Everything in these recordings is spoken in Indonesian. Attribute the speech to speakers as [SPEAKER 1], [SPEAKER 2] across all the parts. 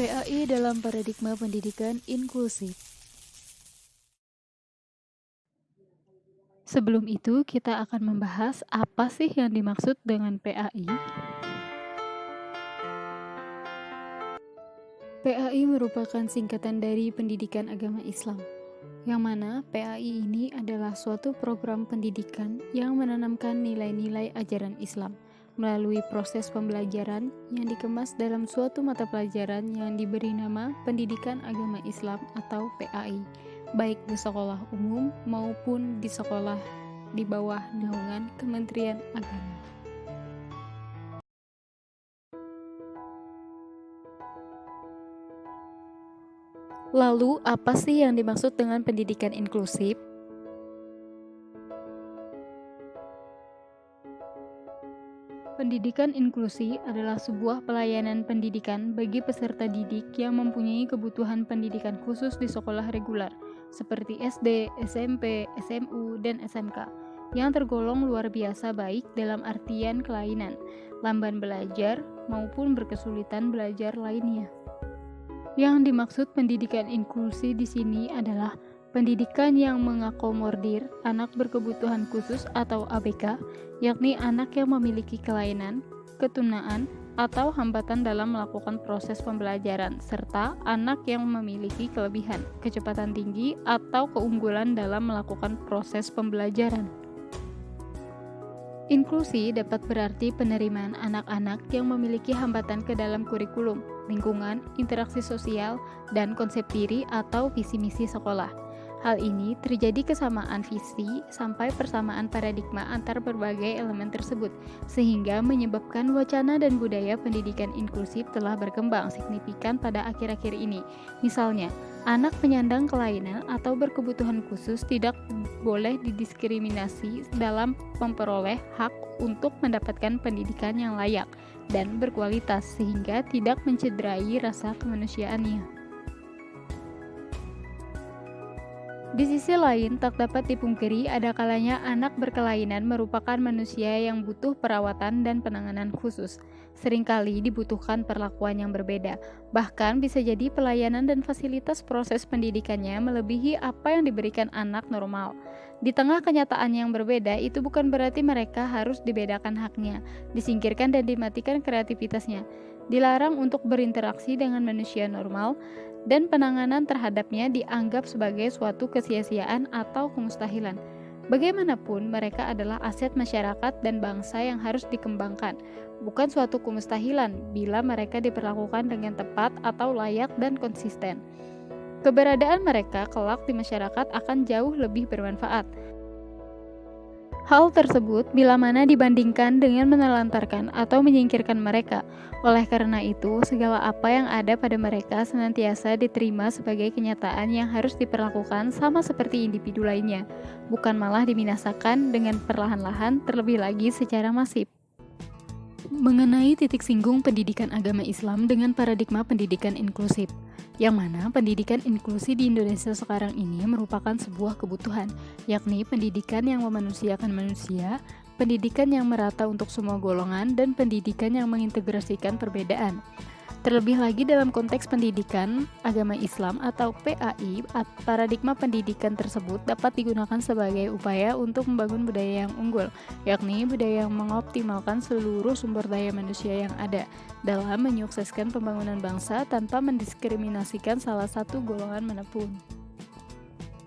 [SPEAKER 1] PAI dalam paradigma pendidikan inklusif. Sebelum itu, kita akan membahas apa sih yang dimaksud dengan PAI. PAI merupakan singkatan dari Pendidikan Agama Islam, yang mana PAI ini adalah suatu program pendidikan yang menanamkan nilai-nilai ajaran Islam melalui proses pembelajaran yang dikemas dalam suatu mata pelajaran yang diberi nama Pendidikan Agama Islam atau PAI, baik di sekolah umum maupun di sekolah di bawah naungan Kementerian Agama. Lalu, apa sih yang dimaksud dengan pendidikan inklusif? Pendidikan inklusi adalah sebuah pelayanan pendidikan bagi peserta didik yang mempunyai kebutuhan pendidikan khusus di sekolah reguler, seperti SD, SMP, SMU, dan SMK, yang tergolong luar biasa baik dalam artian kelainan, lamban belajar, maupun berkesulitan belajar lainnya. Yang dimaksud pendidikan inklusi di sini adalah pendidikan yang mengakomodir anak berkebutuhan khusus atau ABK, yakni anak yang memiliki kelainan, ketunaan, atau hambatan dalam melakukan proses pembelajaran, serta anak yang memiliki kelebihan, kecepatan tinggi, atau keunggulan dalam melakukan proses pembelajaran. Inklusi dapat berarti penerimaan anak-anak yang memiliki hambatan ke dalam kurikulum, lingkungan, interaksi sosial, dan konsep diri atau visi misi sekolah. Hal ini terjadi kesamaan visi sampai persamaan paradigma antar berbagai elemen tersebut, sehingga menyebabkan wacana dan budaya pendidikan inklusif telah berkembang signifikan pada akhir-akhir ini. Misalnya, anak penyandang kelainan atau berkebutuhan khusus tidak boleh didiskriminasi dalam memperoleh hak untuk mendapatkan pendidikan yang layak dan berkualitas sehingga tidak mencederai rasa kemanusiaannya. Di sisi lain, tak dapat dipungkiri ada kalanya anak berkelainan merupakan manusia yang butuh perawatan dan penanganan khusus. Seringkali dibutuhkan perlakuan yang berbeda, bahkan bisa jadi pelayanan dan fasilitas proses pendidikannya melebihi apa yang diberikan anak normal. Di tengah kenyataan yang berbeda, itu bukan berarti mereka harus dibedakan haknya, disingkirkan dan dimatikan kreativitasnya, dilarang untuk berinteraksi dengan manusia normal, dan penanganan terhadapnya dianggap sebagai suatu kesia-siaan atau kemustahilan. Bagaimanapun, mereka adalah aset masyarakat dan bangsa yang harus dikembangkan, bukan suatu kemustahilan bila mereka diperlakukan dengan tepat atau layak dan konsisten. Keberadaan mereka kelak di masyarakat akan jauh lebih bermanfaat. Hal tersebut bila mana dibandingkan dengan menelantarkan atau menyingkirkan mereka. Oleh karena itu, segala apa yang ada pada mereka senantiasa diterima sebagai kenyataan yang harus diperlakukan sama seperti individu lainnya, bukan malah dibinasakan dengan perlahan-lahan, terlebih lagi secara masif. Mengenai titik singgung pendidikan agama Islam dengan paradigma pendidikan inklusif, yang mana pendidikan inklusi di Indonesia sekarang ini merupakan sebuah kebutuhan, yakni pendidikan yang memanusiakan manusia, pendidikan yang merata untuk semua golongan, dan pendidikan yang mengintegrasikan perbedaan. Terlebih lagi dalam konteks pendidikan agama Islam atau PAI, paradigma pendidikan tersebut dapat digunakan sebagai upaya untuk membangun budaya yang unggul, yakni budaya yang mengoptimalkan seluruh sumber daya manusia yang ada dalam menyukseskan pembangunan bangsa tanpa mendiskriminasikan salah satu golongan manapun.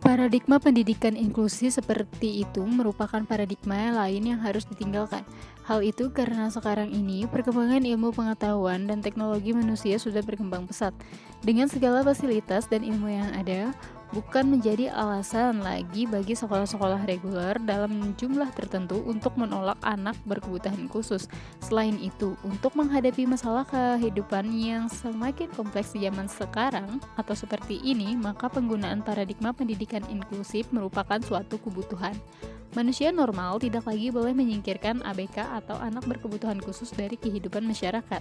[SPEAKER 1] Paradigma pendidikan inklusi seperti itu merupakan paradigma lain yang harus ditinggalkan. Hal itu karena sekarang ini perkembangan ilmu pengetahuan dan teknologi manusia sudah berkembang pesat. Dengan segala fasilitas dan ilmu yang ada, bukan menjadi alasan lagi bagi sekolah-sekolah reguler dalam jumlah tertentu untuk menolak anak berkebutuhan khusus. Selain itu, untuk menghadapi masalah kehidupan yang semakin kompleks di zaman sekarang atau seperti ini, maka penggunaan paradigma pendidikan inklusif merupakan suatu kebutuhan. Manusia normal tidak lagi boleh menyingkirkan ABK atau anak berkebutuhan khusus dari kehidupan masyarakat.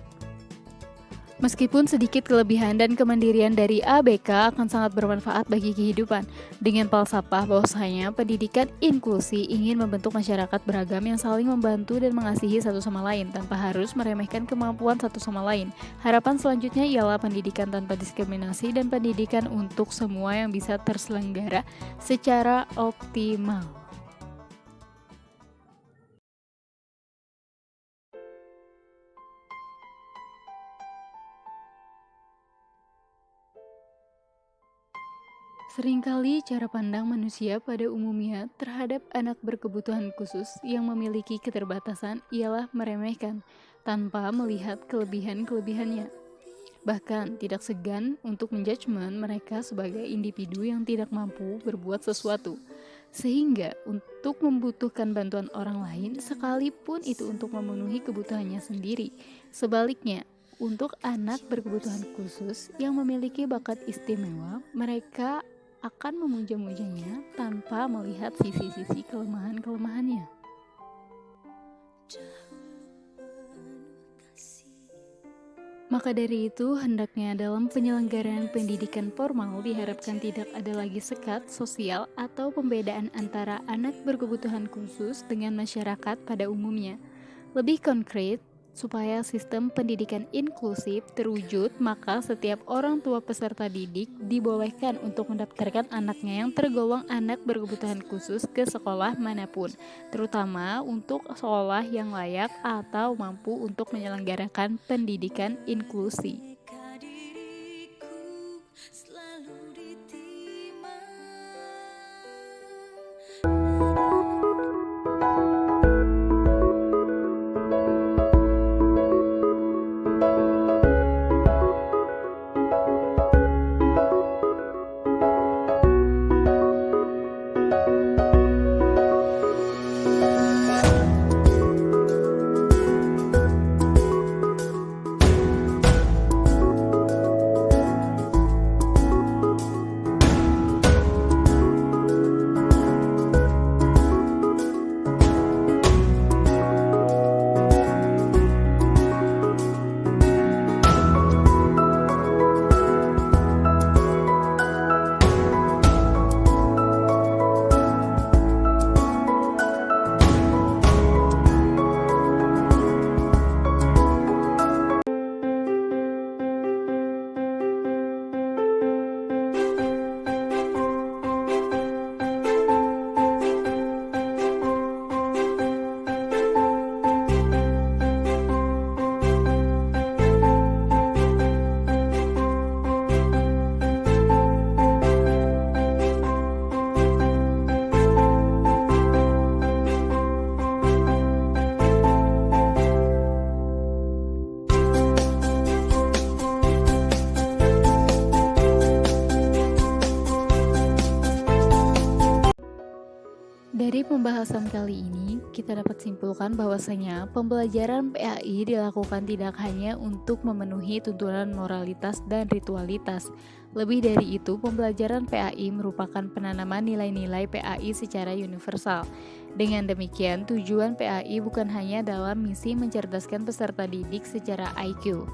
[SPEAKER 1] Meskipun sedikit kelebihan dan kemandirian dari ABK akan sangat bermanfaat bagi kehidupan. Dengan falsafah bahwasanya pendidikan inklusi ingin membentuk masyarakat beragam yang saling membantu dan mengasihi satu sama lain tanpa harus meremehkan kemampuan satu sama lain. Harapan selanjutnya ialah pendidikan tanpa diskriminasi dan pendidikan untuk semua yang bisa terselenggara secara optimal. Seringkali cara pandang manusia pada umumnya terhadap anak berkebutuhan khusus yang memiliki keterbatasan ialah meremehkan tanpa melihat kelebihan-kelebihannya. Bahkan tidak segan untuk menjudgment mereka sebagai individu yang tidak mampu berbuat sesuatu. Sehingga untuk membutuhkan bantuan orang lain sekalipun itu untuk memenuhi kebutuhannya sendiri. Sebaliknya, untuk anak berkebutuhan khusus yang memiliki bakat istimewa, mereka akan memuja-mujanya tanpa melihat sisi-sisi kelemahan-kelemahannya. Maka dari itu, hendaknya dalam penyelenggaraan pendidikan formal diharapkan tidak ada lagi sekat sosial atau pembedaan antara anak berkebutuhan khusus dengan masyarakat pada umumnya. Lebih konkret, supaya sistem pendidikan inklusif terwujud, maka setiap orang tua peserta didik dibolehkan untuk mendaftarkan anaknya yang tergolong anak berkebutuhan khusus ke sekolah manapun, terutama untuk sekolah yang layak atau mampu untuk menyelenggarakan pendidikan inklusi. Dari pembahasan kali ini, kita dapat simpulkan bahwasanya pembelajaran PAI dilakukan tidak hanya untuk memenuhi tuntunan moralitas dan ritualitas. Lebih dari itu, pembelajaran PAI merupakan penanaman nilai-nilai PAI secara universal. Dengan demikian, tujuan PAI bukan hanya dalam misi mencerdaskan peserta didik secara IQ.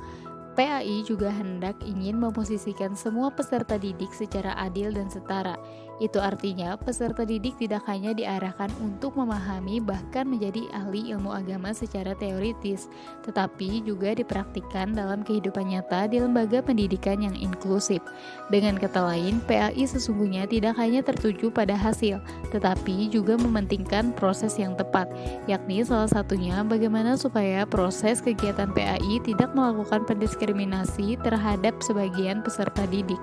[SPEAKER 1] PAI juga hendak ingin memposisikan semua peserta didik secara adil dan setara. Itu artinya peserta didik tidak hanya diarahkan untuk memahami bahkan menjadi ahli ilmu agama secara teoritis, tetapi juga dipraktikkan dalam kehidupan nyata di lembaga pendidikan yang inklusif. Dengan kata lain, PAI sesungguhnya tidak hanya tertuju pada hasil, tetapi juga mementingkan proses yang tepat, yakni salah satunya bagaimana supaya proses kegiatan PAI tidak melakukan pendiskriminasi terhadap sebagian peserta didik.